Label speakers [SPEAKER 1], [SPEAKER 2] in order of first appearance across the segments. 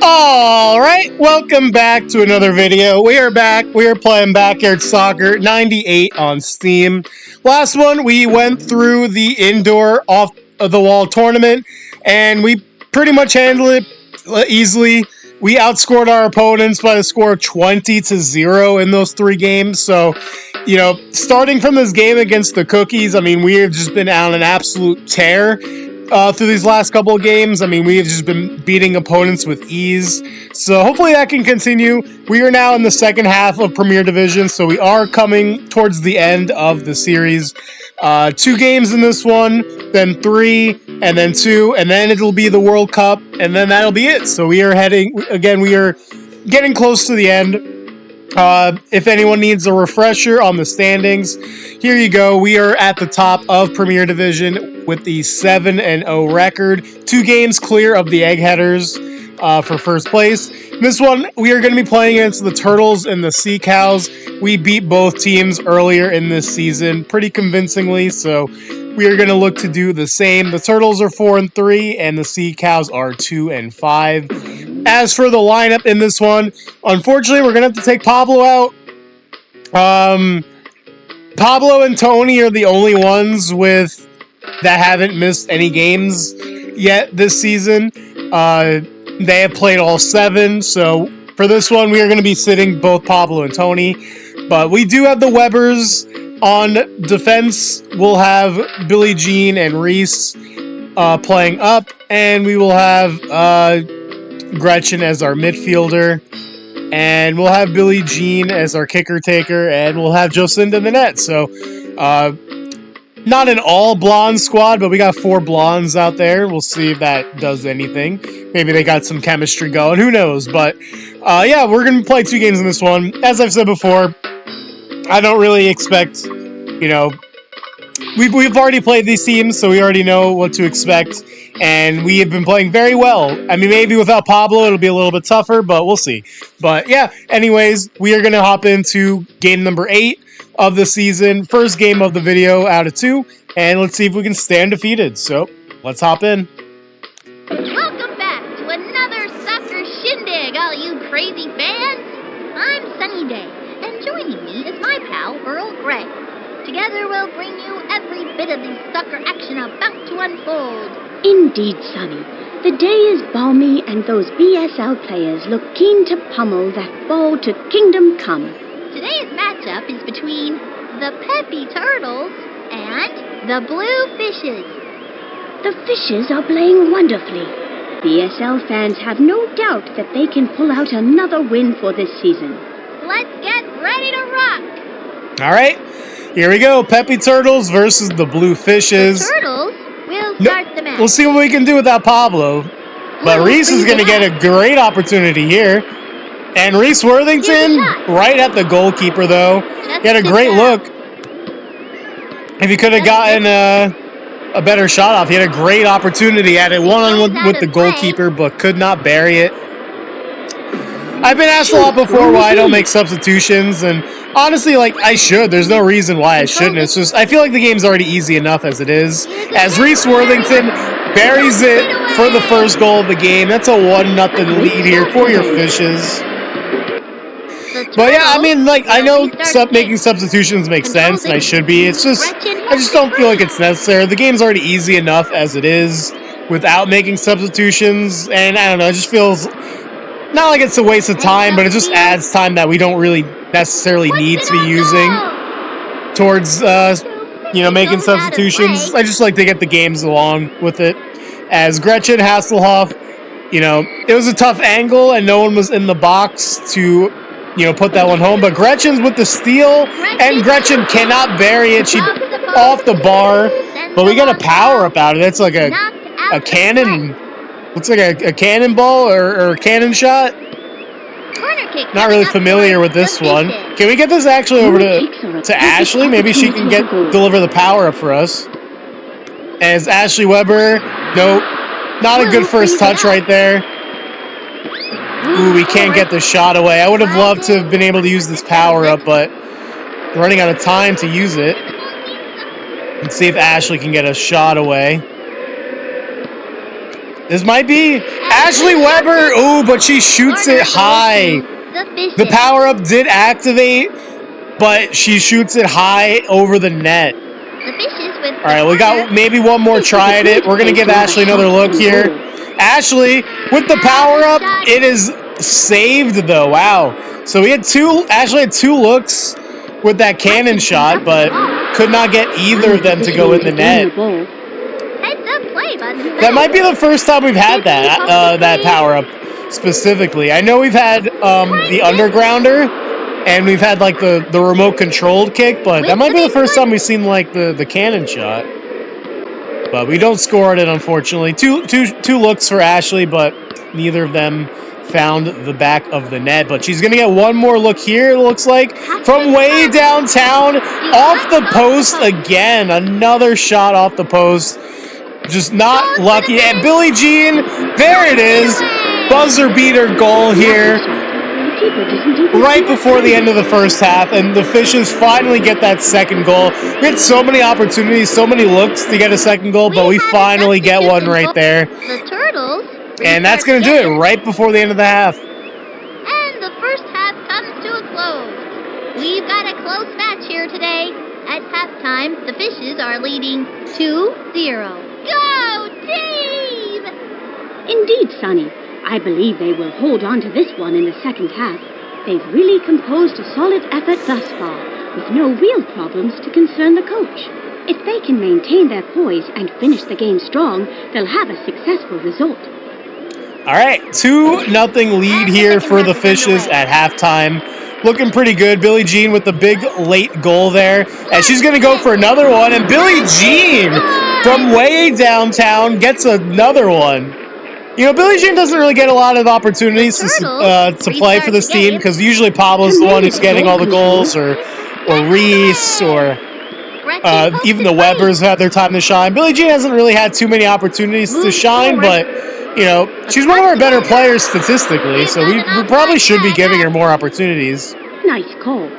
[SPEAKER 1] Alright, welcome back to another video. We are back. We are playing Backyard Soccer 98 on Steam. Last one, we went through the indoor off-the-wall tournament, and we pretty much handled it easily. We outscored our opponents by the score of 20-0 in those 3 games, so, you know, starting from this game against the Cookies, I mean, we have just been on an absolute tear. Through these last couple of games. I mean, we have just been beating opponents with ease. So hopefully that can continue. We are now in the second half of Premier Division, so we are coming towards the end of the series. 2 games in this one, then 3, and then 2, and then it'll be the World Cup, and then that'll be it. So we are we are getting close to the end. If anyone needs a refresher on the standings, here you go. We are at the top of Premier Division with the 7-0 record. 2 games clear of the Eggheaders for first place. This one, we are going to be playing against the Turtles and the Sea Cows. We beat both teams earlier in this season pretty convincingly, so we are going to look to do the same. The Turtles are 4-3, and the Sea Cows are 2-5. As for the lineup in this one, unfortunately, we're going to have to take Pablo out. Pablo and Tony are the only ones that haven't missed any games yet this season. They have played all 7, so for this one, we are going to be sitting both Pablo and Tony. But we do have the Webbers on defense. We'll have Billie Jean and Reese playing up, and we will have Gretchen as our midfielder, and we'll have Billie Jean as our kicker taker, and we'll have Jocinda in the net. So, not an all blonde squad, but we got 4 blondes out there. We'll see if that does anything. Maybe they got some chemistry going. Who knows? But yeah, we're gonna play 2 games in this one. As I've said before, I don't really expect, you know, we've already played these teams, so we already know what to expect. And we have been playing very well. I mean, maybe without Pablo, it'll be a little bit tougher, but we'll see. But yeah, anyways, we are going to hop into game number 8 of the season. First game of the video out of 2. And let's see if we can stay undefeated. So, let's hop in.
[SPEAKER 2] Welcome back to another soccer shindig, all you crazy fans. I'm Sunny Day, and joining me is my pal, Earl Grey. Together we'll bring you every bit of the soccer action about to unfold.
[SPEAKER 3] Indeed, Sonny. The day is balmy, and those BSL players look keen to pummel that ball to kingdom come.
[SPEAKER 2] Today's matchup is between the Peppy Turtles and the Blue Fishes.
[SPEAKER 3] The Fishes are playing wonderfully. BSL fans have no doubt that they can pull out another win for this season.
[SPEAKER 2] Let's get ready to rock!
[SPEAKER 1] All right, here we go. Peppy Turtles versus the Blue Fishes.
[SPEAKER 2] The Turtles will start the match.
[SPEAKER 1] We'll see what we can do without Pablo. But Reese is going to get a great opportunity here. And Reese Worthington, right at the goalkeeper, though. He had a great look. If he could have gotten a better shot off, he had a great opportunity at it one-on-one with the goalkeeper, but could not bury it. I've been asked a lot before why I don't make substitutions, and honestly, like, I should. There's no reason why I shouldn't. It's just, I feel like the game's already easy enough as it is. As Reese Worthington buries it for the first goal of the game. That's a 1-0 lead here for your Fishes. But yeah, I mean, like, I know making substitutions makes sense, and I should be. It's just, I just don't feel like it's necessary. The game's already easy enough as it is without making substitutions, and I don't know, it just feels not like it's a waste of time, but it just adds time that we don't really necessarily need to be using towards, you know, making substitutions. I just like to get the games along with it. As Gretchen Hasselhoff, you know, it was a tough angle, and no one was in the box to, you know, put that one home. But Gretchen's with the steal, and Gretchen cannot bury it. She off the bar, but we got a power up out of it. It's like a cannon. Looks like a cannonball or a cannon shot. Not really familiar with this one. Can we get this actually over to Ashley? Maybe she can deliver the power up for us. As Ashley Weber, nope, not a good first touch right there. Ooh, we can't get the shot away. I would have loved to have been able to use this power up, but we're running out of time to use it. Let's see if Ashley can get a shot away. This might be Ashley Weber. Ooh, but she shoots it high. The power-up did activate, but she shoots it high over the net. All right, we got maybe one more try at it. We're going to give Ashley another look here. Ashley, with the power-up, it is saved, though. Wow. So Ashley had two looks with that cannon shot, but could not get either of them to go in the net. That might be the first time we've had that power-up specifically. I know we've had the undergrounder, and we've had like the remote controlled kick, but that might be the first time we've seen like the cannon shot. But we don't score on it, unfortunately. Two looks for Ashley, but neither of them found the back of the net. But she's gonna get one more look here, it looks like, from way downtown, off the post again. Another shot off the post. Just not lucky. And Billie Jean, there it is. Buzzer beater goal here. Right before the end of the first half, and the Fishes finally get that second goal. We had so many opportunities, so many looks to get a second goal, but we finally get one right there.
[SPEAKER 2] The Turtles.
[SPEAKER 1] And that's going to do it right before the end of the half.
[SPEAKER 2] And the first half comes to a close. We've got a close match here today. At halftime, the Fishes are leading 2-0. Go, team!
[SPEAKER 3] Indeed, Sonny. I believe they will hold on to this one in the second half. They've really composed a solid effort thus far, with no real problems to concern the coach. If they can maintain their poise and finish the game strong, they'll have a successful result.
[SPEAKER 1] All right, 2-0 lead here for the Fishes at halftime. Looking pretty good. Billie Jean with the big late goal there. And she's going to go for another one. And Billie Jean from way downtown gets another one. You know, Billie Jean doesn't really get a lot of opportunities to play for this team, because usually Pablo's the one who's getting all the goals, or Reese, or even the Webbers have their time to shine. Billie Jean hasn't really had too many opportunities to shine, but, you know, she's one of our better players statistically, so we probably should be giving her more opportunities.
[SPEAKER 3] Nice call.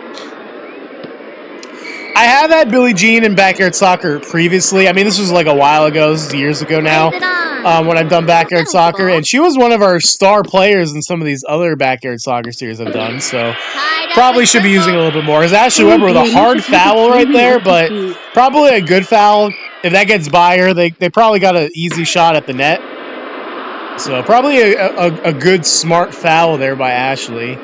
[SPEAKER 1] I have had Billie Jean in backyard soccer previously. I mean, this was like a while ago. This is years ago now, when I've done backyard soccer. And she was one of our star players in some of these other backyard soccer series I've done. So probably should be using a little bit more. It's Ashley Weber with a hard foul right there, but probably a good foul. If that gets by her, they probably got an easy shot at the net. So probably a good, smart foul there by Ashley.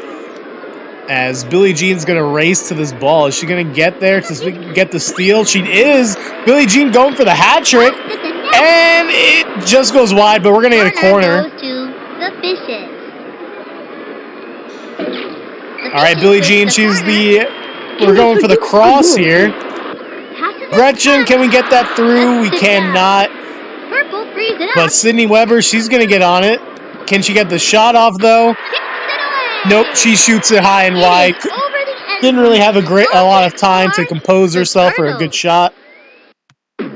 [SPEAKER 1] As Billie Jean's going to race to this ball. Is she going to get there to get the steal? She is. Billie Jean going for the hat trick. And it just goes wide, but we're going to get a corner.
[SPEAKER 2] Goes to the Fishes.
[SPEAKER 1] All right, Billie Jean, we're going for the cross here. Gretchen, can we get that through? We cannot.
[SPEAKER 2] Purple frees it up.
[SPEAKER 1] But Sydney Weber, she's going to get on it. Can she get the shot off, though? Nope, she shoots it high and wide. Didn't really have a lot of time to compose herself for a good shot.
[SPEAKER 2] Goal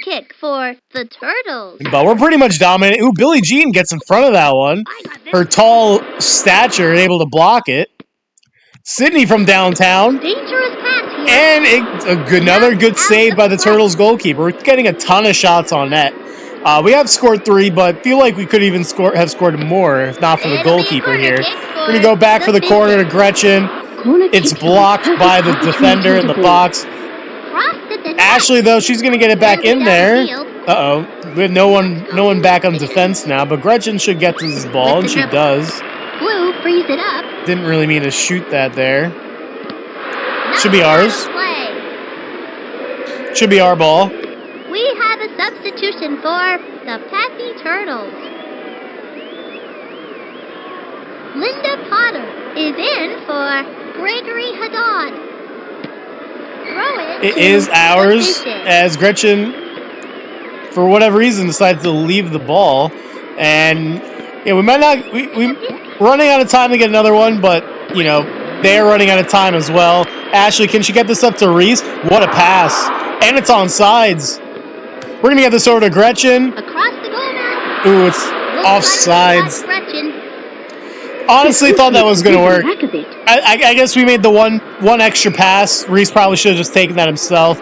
[SPEAKER 2] kick for the Turtles.
[SPEAKER 1] But we're pretty much dominant. Ooh, Billie Jean gets in front of that one. Her tall stature able to block it. Sydney from downtown.
[SPEAKER 2] Dangerous pass here.
[SPEAKER 1] And another good save by the Turtles goalkeeper. We're getting a ton of shots on net. We have scored 3, but feel like we could even have scored more if not for the goalkeeper here. We're going to go back for the corner to Gretchen. It's blocked by the defender in the box. Ashley, though, she's going to get it back in there. Uh-oh. We have no one back on defense now, but Gretchen should get to this ball, and she does.
[SPEAKER 2] Blue frees it up.
[SPEAKER 1] Didn't really mean to shoot that there. Should be ours. Should be our ball.
[SPEAKER 2] We have a substitution for the Pappy Turtles. Linda Potter is in for Gregory Haddad.
[SPEAKER 1] It is ours, as Gretchen, for whatever reason, decides to leave the ball. And yeah, we might not. We're running out of time to get another one, but you know they're running out of time as well. Ashley, can she get this up to Reese? What a pass! And it's on sides. We're gonna get this over to Gretchen.
[SPEAKER 2] Across the goal line.
[SPEAKER 1] Ooh, it's offsides. Honestly, thought that was gonna work. I guess we made the one extra pass. Reese probably should have just taken that himself.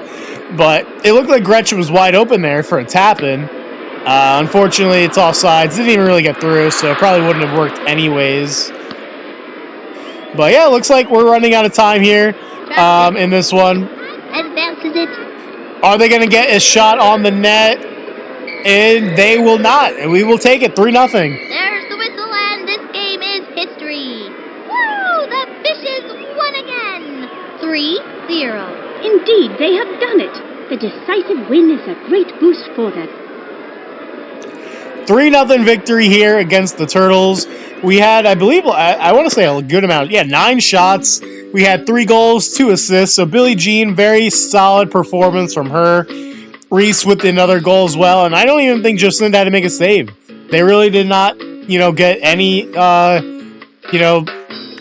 [SPEAKER 1] But it looked like Gretchen was wide open there for a tap-in. Unfortunately, it's offsides. Didn't even really get through, so it probably wouldn't have worked anyways. But yeah, it looks like we're running out of time here in this one.
[SPEAKER 2] Advances it.
[SPEAKER 1] Are they going to get a shot on the net? And they will not. And we will take it 3-0.
[SPEAKER 2] There's the whistle, and this game is history. Woo! The Fishes won again. 3-0.
[SPEAKER 3] Indeed, they have done it. The decisive win is a great boost for them.
[SPEAKER 1] 3-0 victory here against the Turtles. We had, I believe, I want to say a good amount. Yeah, 9 shots. We had 3 goals, 2 assists. So Billie Jean, very solid performance from her. Reese with another goal as well. And I don't even think Jocinda had to make a save. They really did not, get any,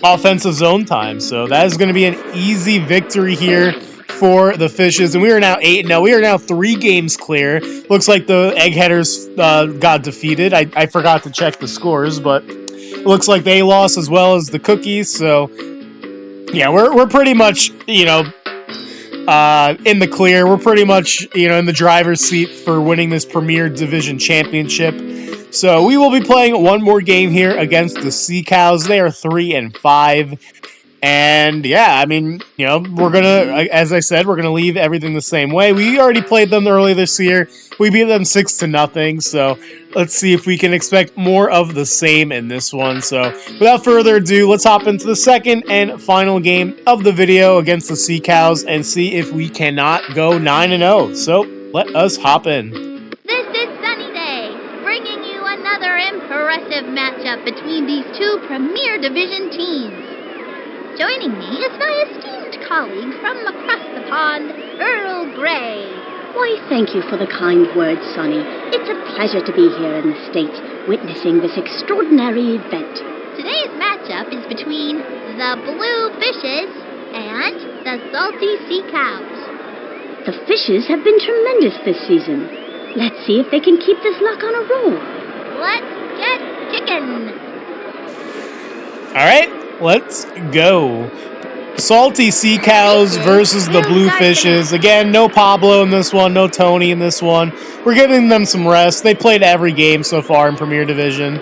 [SPEAKER 1] offensive zone time. So that is going to be an easy victory here for the Fishes. And we are now 8-0. We are now 3 games clear. Looks like the Eggheaders got defeated. I forgot to check the scores, but it looks like they lost as well as the Cookies. So, yeah, we're pretty much, in the clear. We're pretty much, in the driver's seat for winning this Premier Division Championship. So we will be playing one more game here against the Sea Cows. They are 3-5. And yeah, I mean, we're gonna, as I said, we're gonna leave everything the same way. We already played them early this year. We beat them 6-0. So let's see if we can expect more of the same in this one. So without further ado, let's hop into the second and final game of the video against the Sea Cows and see if we cannot go 9-0. So let us hop in.
[SPEAKER 2] This is Sunny Day, bringing you another impressive matchup between these 2 Premier Division teams. Joining me is my esteemed colleague from across the pond, Earl Grey.
[SPEAKER 3] Why, thank you for the kind words, Sonny. It's a pleasure to be here in the States, witnessing this extraordinary event.
[SPEAKER 2] Today's matchup is between the Blue Fishes and the Salty Sea Cows.
[SPEAKER 3] The Fishes have been tremendous this season. Let's see if they can keep this luck on a roll.
[SPEAKER 2] Let's get kicking.
[SPEAKER 1] All right. Let's go. Salty Sea Cows versus the Blue Fishes. Again, no Pablo in this one, no Tony in this one. We're giving them some rest. They played every game so far in Premier Division.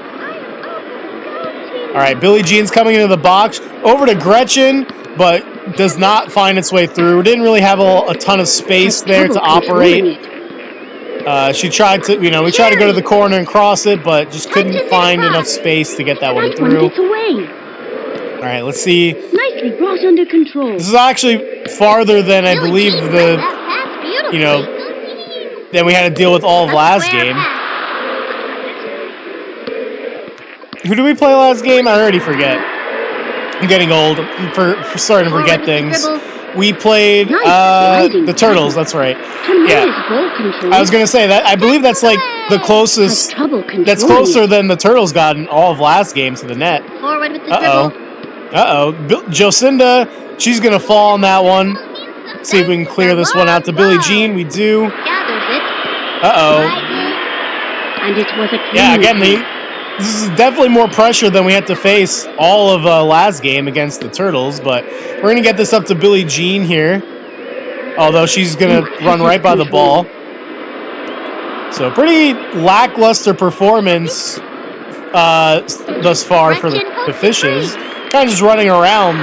[SPEAKER 1] All right, Billie Jean's coming into the box. Over to Gretchen, but does not find its way through. Didn't really have a ton of space there to operate. She tried to, we tried to go to the corner and cross it, but just couldn't find enough space to get that one through. All right, let's see.
[SPEAKER 3] Nicely brought under control.
[SPEAKER 1] This is actually farther than I believe than we had to deal with all of last game. Who did we play last game? I already forget. I'm getting old for starting to forget things. We played the Turtles. That's right. Yeah. I was gonna say that. I believe that's like the closest. That's closer than the Turtles got in all of last game to the net.
[SPEAKER 2] Forward with the dribble.
[SPEAKER 1] Jocinda, she's going to fall on that one. Let's see if we can clear this one out to Billie Jean. We do.
[SPEAKER 3] And it was a
[SPEAKER 1] yeah, again, this is definitely more pressure than we had to face all of last game against the Turtles. But we're going to get this up to Billie Jean here. Although she's going to run right by the ball. So pretty lackluster performance thus far for the Fishes. Kind of just running around,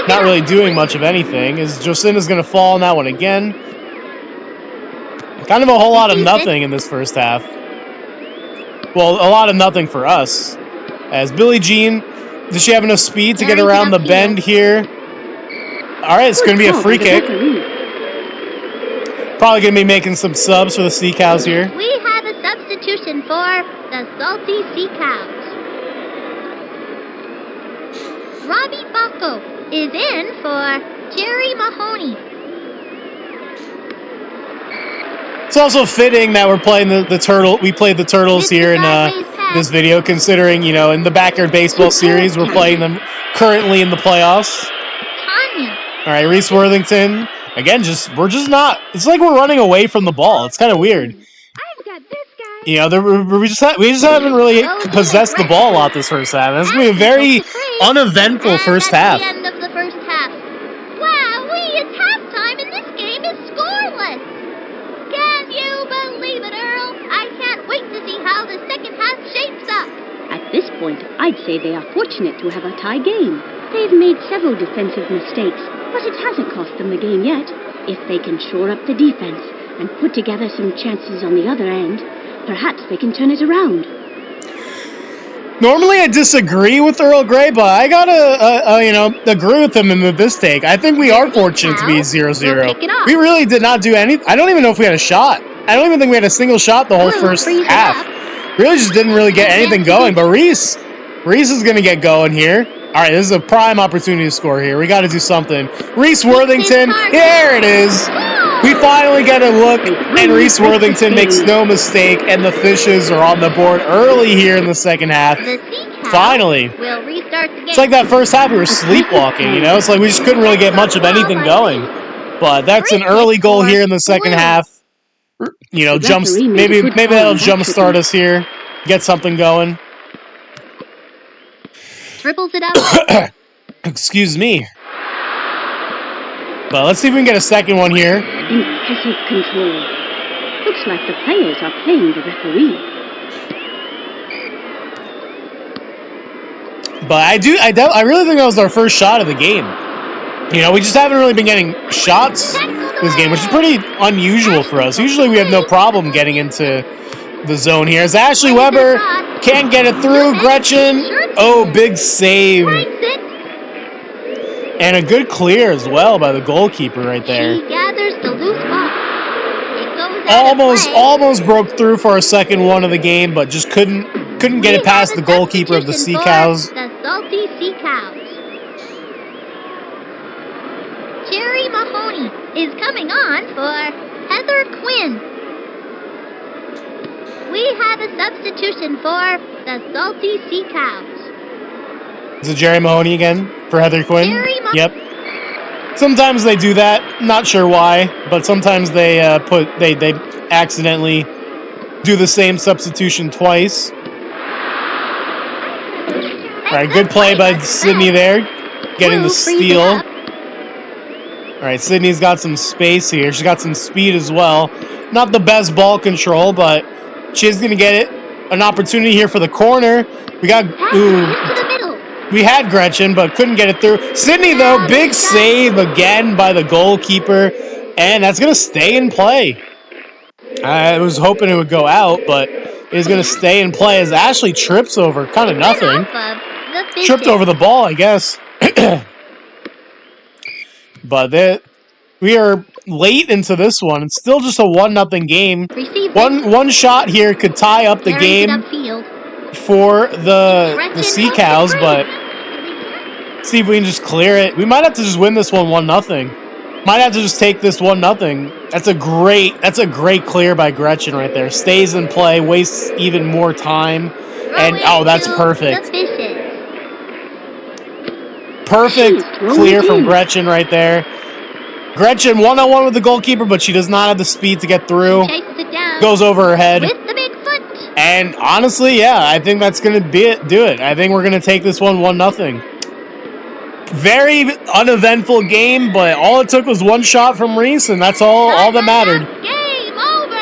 [SPEAKER 1] not really doing much of anything. Is Jocinda's going to fall on that one again? Kind of a whole lot of nothing in this first half. Well, a lot of nothing for us. As Billie Jean, does she have enough speed to get around the bend here? All right, it's going to be a free kick. Probably going to be making some subs for the Sea Cows here.
[SPEAKER 2] We have a substitution for the Salty Sea Cows. Robbie Bacco is in for Jerry Mahoney.
[SPEAKER 1] It's also fitting that we're playing the Turtle. We played the Turtles here in this video, considering, in the Backyard Baseball series, we're playing them currently in the playoffs. All right, Reese Worthington. Again, we're just not. It's like we're running away from the ball. It's kind of weird.
[SPEAKER 2] I've got this guy.
[SPEAKER 1] We just haven't really possessed the ball a lot this first half. It's going to be a very uneventful first half.
[SPEAKER 2] The end of the first half. Wow, it's halftime and this game is scoreless. Can you believe it, Earl? I can't wait
[SPEAKER 3] say they are fortunate to have a tie game. They've made several defensive mistakes, but it hasn't cost them the game yet. If they can shore up the defense and put together some chances on the other end, perhaps they can turn it around.
[SPEAKER 1] Normally I disagree with Earl Grey, but I gotta, agree with him in this take. I think we are fortunate to be 0-0. We really did not do anything. I don't even know if we had a shot. I don't even think we had a single shot the whole first half. Really just didn't really get anything going, but Reese is gonna get going here. All right, this is a prime opportunity to score here. We got to do something. Reese Worthington, here it is. We finally get a look, and Reese Worthington makes no mistake, and the Fishes are on the board early here in the second half. Finally.
[SPEAKER 2] We'll restart the game.
[SPEAKER 1] It's like that first half we were sleepwalking, you know? It's like we just couldn't really get much of anything going. But that's an early goal here in the second half. You know, maybe that'll jumpstart us here, get something going.
[SPEAKER 2] Triples it up.
[SPEAKER 1] Excuse me. But let's see if we can get a second one here.
[SPEAKER 3] Impressive control. Looks like the players are playing the referee.
[SPEAKER 1] But I really think that was our first shot of the game. You know, we just haven't really been getting shots this game, which is pretty unusual for us. Usually we have no problem getting into the zone here. As Ashley Weber can't get it through. Gretchen, oh, big save. And a good clear as well by the goalkeeper right there.
[SPEAKER 2] She gathers the loose ball.
[SPEAKER 1] Almost broke through for our second one of the game, but just couldn't get it past the goalkeeper of the Sea Cows.
[SPEAKER 2] The Salty Sea Cows. Jerry Mahoney is coming on for Heather Quinn. We have a substitution for the Salty Sea Cows.
[SPEAKER 1] Is it Jerry Mahoney again for Heather Quinn? Yep. Sometimes they do that. Not sure why, but sometimes they they accidentally do the same substitution twice. All right, good play by Sydney there, getting the steal. All right, Sydney's got some space here. She's got some speed as well. Not the best ball control, but she's gonna get it. An opportunity here for the corner. We had Gretchen, but couldn't get it through. Sydney, though, big save again by the goalkeeper, and that's going to stay in play. I was hoping it would go out, but it's going to stay in play as Ashley trips over kind of nothing. Tripped over the ball, I guess. But we are late into this one. It's still just a 1-0 game. One shot here could tie up the game for the Sea Cows, but see if we can just clear it. We might have to just win this one 1-0. Might have to just take this 1-0. That's a great clear by Gretchen right there. Stays in play, wastes even more time, and oh, that's perfect. Perfect clear from Gretchen right there. Gretchen 1-on-1 with the goalkeeper, but she does not have the speed to get through. Goes over her head. And honestly, yeah, I think that's going to do it. I think we're going to take this one 1-0. Very uneventful game, but all it took was one shot from Reese, and that's all that mattered.
[SPEAKER 2] Game over!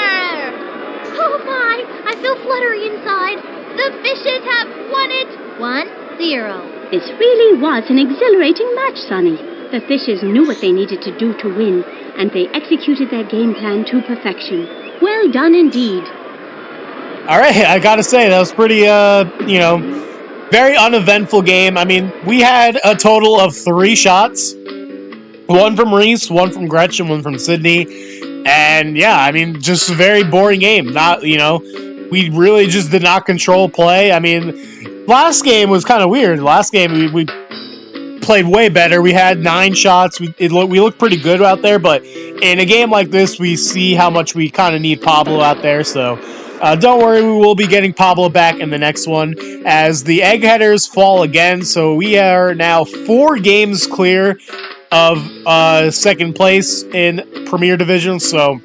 [SPEAKER 2] Oh my, I feel fluttery inside. The Fishes have won it 1-0.
[SPEAKER 3] This really was an exhilarating match, Sonny. The Fishes knew what they needed to do to win, and they executed their game plan to perfection. Well done indeed.
[SPEAKER 1] All right, I gotta say, that was pretty, very uneventful game. I mean, we had a total of 3 shots. 1 from Reese, 1 from Gretchen, 1 from Sydney. And, yeah, I mean, just a very boring game. We really just did not control play. I mean, last game was kind of weird. Last game, we played way better. We had 9 shots. We looked pretty good out there. But in a game like this, we see how much we kind of need Pablo out there. So don't worry, we will be getting Pablo back in the next one as the Eggheaders fall again. So we are now 4 games clear of second place in Premier Division. So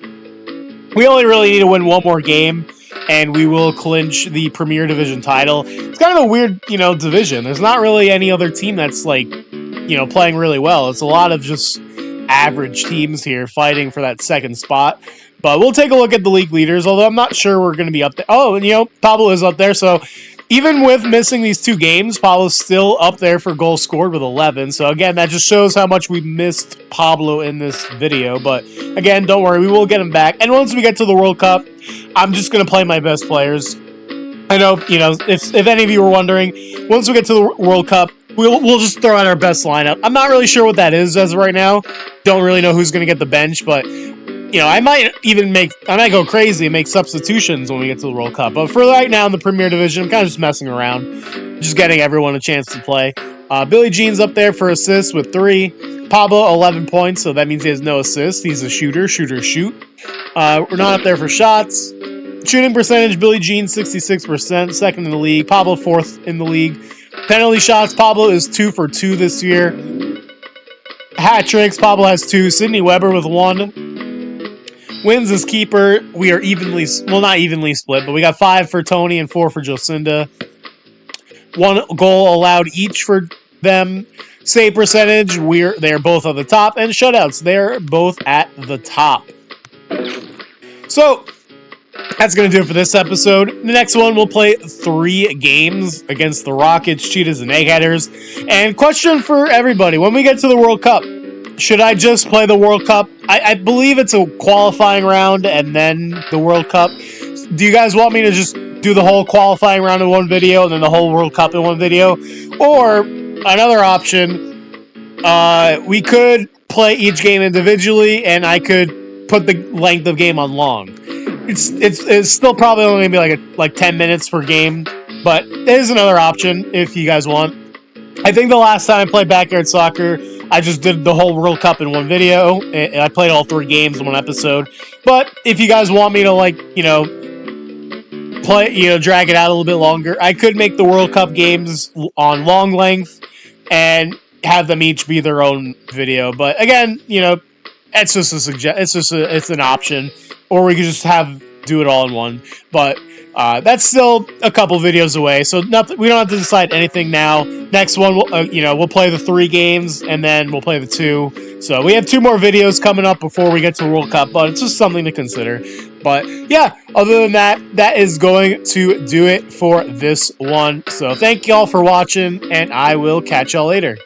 [SPEAKER 1] we only really need to win 1 more game, and we will clinch the Premier Division title. It's kind of a weird, division. There's not really any other team that's playing really well. It's a lot of just average teams here fighting for that second spot. But we'll take a look at the league leaders, although I'm not sure we're going to be up there. Oh, and Pablo is up there, so even with missing these 2 games, Pablo's still up there for goals scored with 11. So again, that just shows how much we missed Pablo in this video. But again, don't worry, we will get him back. And once we get to the World Cup, I'm just going to play my best players. I know, if any of you were wondering, once we get to the World Cup, we'll just throw out our best lineup. I'm not really sure what that is as of right now. Don't really know who's going to get the bench, but I might go crazy and make substitutions when we get to the World Cup. But for right now in the Premier Division, I'm kind of just messing around, just getting everyone a chance to play. Billie Jean's up there for assists with 3. Pablo, 11 points, so that means he has no assists. He's a shooter, shoot. We're not up there for shots. Shooting percentage, Billie Jean, 66%, second in the league. Pablo, 4th in the league. Penalty shots, Pablo is 2 for 2 this year. Hat tricks, Pablo has 2. Sydney Weber with 1. Wins as keeper, we are not evenly split, but we got 5 for Tony and 4 for Jocinda. 1 goal allowed each for them. Save percentage, they're both on the top. And shutouts, they're both at the top. So, that's going to do it for this episode. The next one, we'll play 3 games against the Rockets, Cheetahs, and Eggheaders. And question for everybody, when we get to the World Cup, should I just play the World Cup? I believe it's a qualifying round and then the World Cup. Do you guys want me to just do the whole qualifying round in one video and then the whole World Cup in one video? Or, another option, we could play each game individually and I could put the length of game on long. It's still probably only going to be like 10 minutes per game, but it is another option if you guys want. I think the last time I played Backyard Soccer, I just did the whole World Cup in one video, and I played all 3 games in one episode. But if you guys want me to, drag it out a little bit longer, I could make the World Cup games on long length and have them each be their own video. But again, it's just it's an option, or we could just do it all in one. But that's still a couple videos away, so nothing. We don't have to decide anything now. Next one, we'll play the 3 games, and then we'll play the 2. So we have 2 more videos coming up before we get to the World Cup, but it's just something to consider. But yeah, other than that, that is going to do it for this one. So thank y'all for watching, and I will catch y'all later.